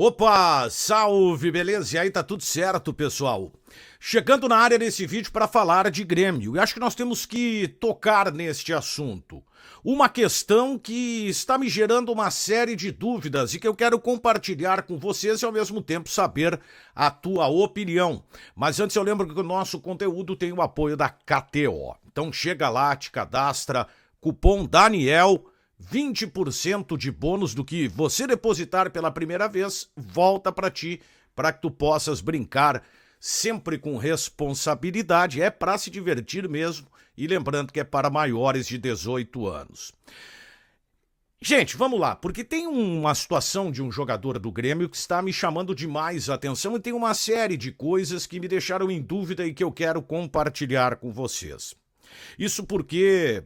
Opa, salve, beleza? E aí, tá tudo certo, pessoal? Chegando na área nesse vídeo para falar de Grêmio, e acho que nós temos que tocar neste assunto. Uma questão que está me gerando uma série de dúvidas e que eu quero compartilhar com vocês e ao mesmo tempo saber a tua opinião. Mas antes eu lembro que o nosso conteúdo tem o apoio da KTO. Então chega lá, te cadastra, cupom Daniel, 20% de bônus do que você depositar pela primeira vez, volta para ti, para que tu possas brincar sempre com responsabilidade. É para se divertir mesmo, e lembrando que é para maiores de 18 anos. Gente, vamos lá, porque tem uma situação de um jogador do Grêmio que está me chamando demais a atenção e tem uma série de coisas que me deixaram em dúvida e que eu quero compartilhar com vocês. Isso porque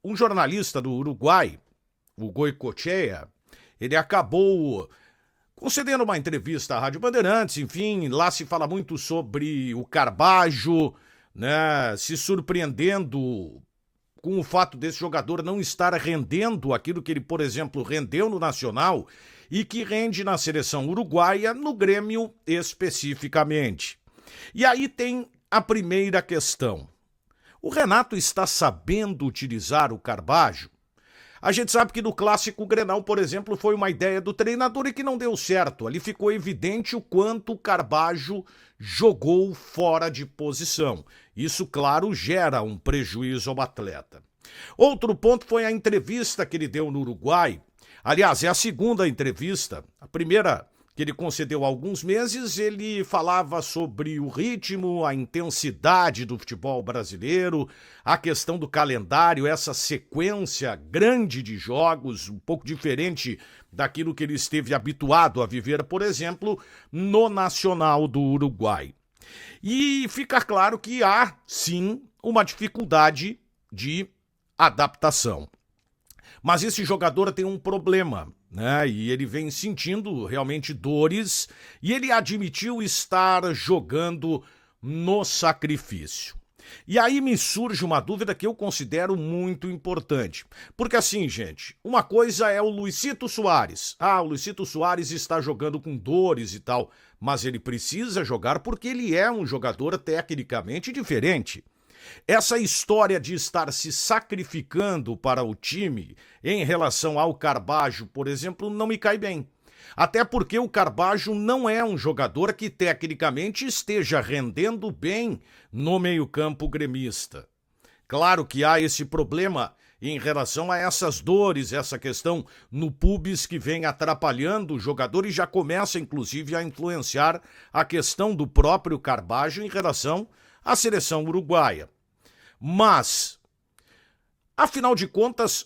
um jornalista do Uruguai, o Goicoechea, ele acabou concedendo uma entrevista à Rádio Bandeirantes, enfim, lá se fala muito sobre o Carbajo, né, se surpreendendo com o fato desse jogador não estar rendendo aquilo que ele, por exemplo, rendeu no Nacional e que rende na seleção uruguaia, no Grêmio especificamente. E aí tem a primeira questão. O Renato está sabendo utilizar o Carbajo? A gente sabe que no Clássico Grenal, por exemplo, foi uma ideia do treinador e que não deu certo. Ali ficou evidente o quanto o Carbajo jogou fora de posição. Isso, claro, gera um prejuízo ao atleta. Outro ponto foi a entrevista que ele deu no Uruguai. Aliás, é a segunda entrevista. A primeira que ele concedeu há alguns meses, ele falava sobre o ritmo, a intensidade do futebol brasileiro, a questão do calendário, essa sequência grande de jogos, um pouco diferente daquilo que ele esteve habituado a viver, por exemplo, no Nacional do Uruguai. E fica claro que há, sim, uma dificuldade de adaptação. Mas esse jogador tem um problema, né? E ele vem sentindo realmente dores e ele admitiu estar jogando no sacrifício. E aí me surge uma dúvida que eu considero muito importante. Porque assim, gente, uma coisa é o Luizito Soares. O Luizito Soares está jogando com dores e tal, mas ele precisa jogar porque ele é um jogador tecnicamente diferente. Essa história de estar se sacrificando para o time em relação ao Carbajo, por exemplo, não me cai bem. Até porque o Carbajo não é um jogador que tecnicamente esteja rendendo bem no meio-campo gremista. Claro que há esse problema em relação a essas dores, essa questão no pubis que vem atrapalhando o jogador e já começa inclusive a influenciar a questão do próprio Carbajo em relação à seleção uruguaia. Mas, afinal de contas,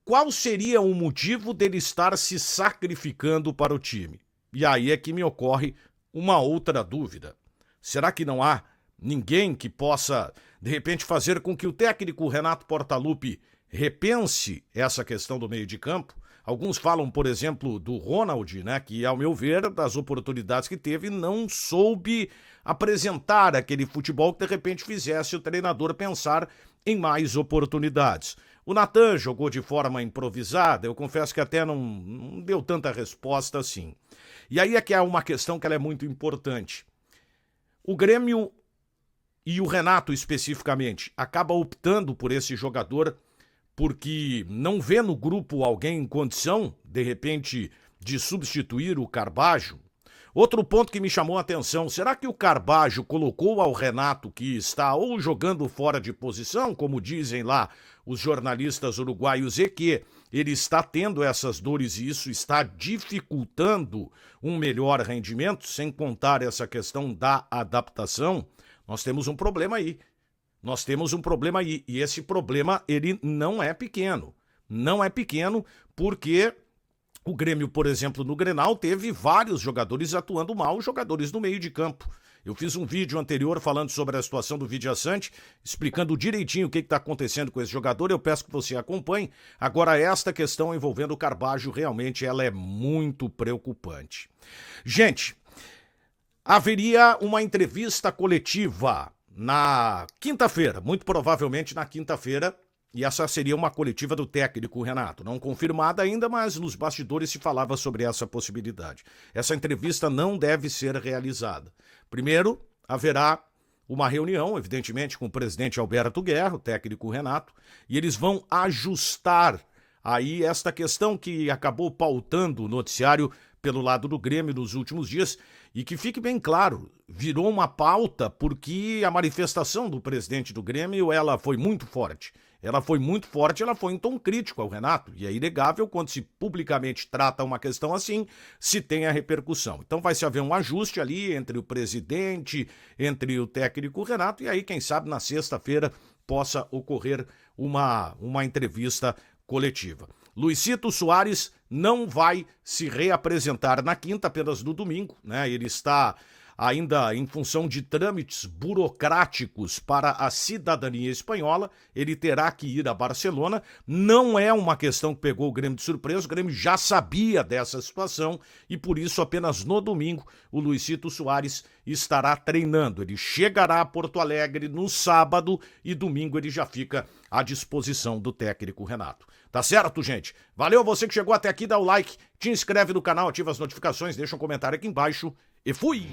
qual seria o motivo dele estar se sacrificando para o time? E aí é que me ocorre uma outra dúvida. Será que não há ninguém que possa, de repente, fazer com que o técnico Renato Portaluppi repense essa questão do meio de campo? Alguns falam, por exemplo, do Ronald, né, que, ao meu ver, das oportunidades que teve, não soube apresentar aquele futebol que, de repente, fizesse o treinador pensar em mais oportunidades. O Natan jogou de forma improvisada, eu confesso que até não deu tanta resposta assim. E aí é que há uma questão que ela é muito importante. O Grêmio, e o Renato especificamente, acaba optando por esse jogador porque não vê no grupo alguém em condição, de repente, de substituir o Carbajo. Outro ponto que me chamou a atenção, será que o Carbajo colocou ao Renato que está ou jogando fora de posição, como dizem lá os jornalistas uruguaios, e que ele está tendo essas dores e isso está dificultando um melhor rendimento, sem contar essa questão da adaptação? Nós temos um problema aí. E esse problema, ele não é pequeno. Não é pequeno porque o Grêmio, por exemplo, no Grenal, teve vários jogadores atuando mal, jogadores no meio de campo. Eu fiz um vídeo anterior falando sobre a situação do Vidiaçante, explicando direitinho o que está acontecendo com esse jogador. Eu peço que você acompanhe. Agora, esta questão envolvendo o Carbajo, realmente ela é muito preocupante. Gente, haveria uma entrevista coletiva na quinta-feira, muito provavelmente na quinta-feira, E essa seria uma coletiva do técnico Renato. Não confirmada ainda, mas nos bastidores se falava sobre essa possibilidade. Essa entrevista não deve ser realizada. Primeiro, haverá uma reunião, evidentemente, com o presidente Alberto Guerra, o técnico Renato, e eles vão ajustar aí esta questão que acabou pautando o noticiário pelo lado do Grêmio nos últimos dias, e que fique bem claro, virou uma pauta porque a manifestação do presidente do Grêmio, ela foi muito forte. Ela foi muito forte, ela foi em tom crítico ao Renato, e é inegável quando se publicamente trata uma questão assim, se tem a repercussão. Então vai se haver um ajuste ali entre o presidente, entre o técnico Renato, e aí quem sabe na sexta-feira possa ocorrer uma entrevista coletiva. Luizito Soares não vai se reapresentar na quinta, apenas no domingo, né? Ele está ainda em função de trâmites burocráticos para a cidadania espanhola, ele terá que ir a Barcelona. Não é uma questão que pegou o Grêmio de surpresa, o Grêmio já sabia dessa situação e por isso apenas no domingo o Luizito Soares estará treinando. Ele chegará a Porto Alegre no sábado e domingo ele já fica à disposição do técnico Renato. Tá certo, gente? Valeu você que chegou até aqui, dá o like, te inscreve no canal, ativa as notificações, deixa um comentário aqui embaixo e fui!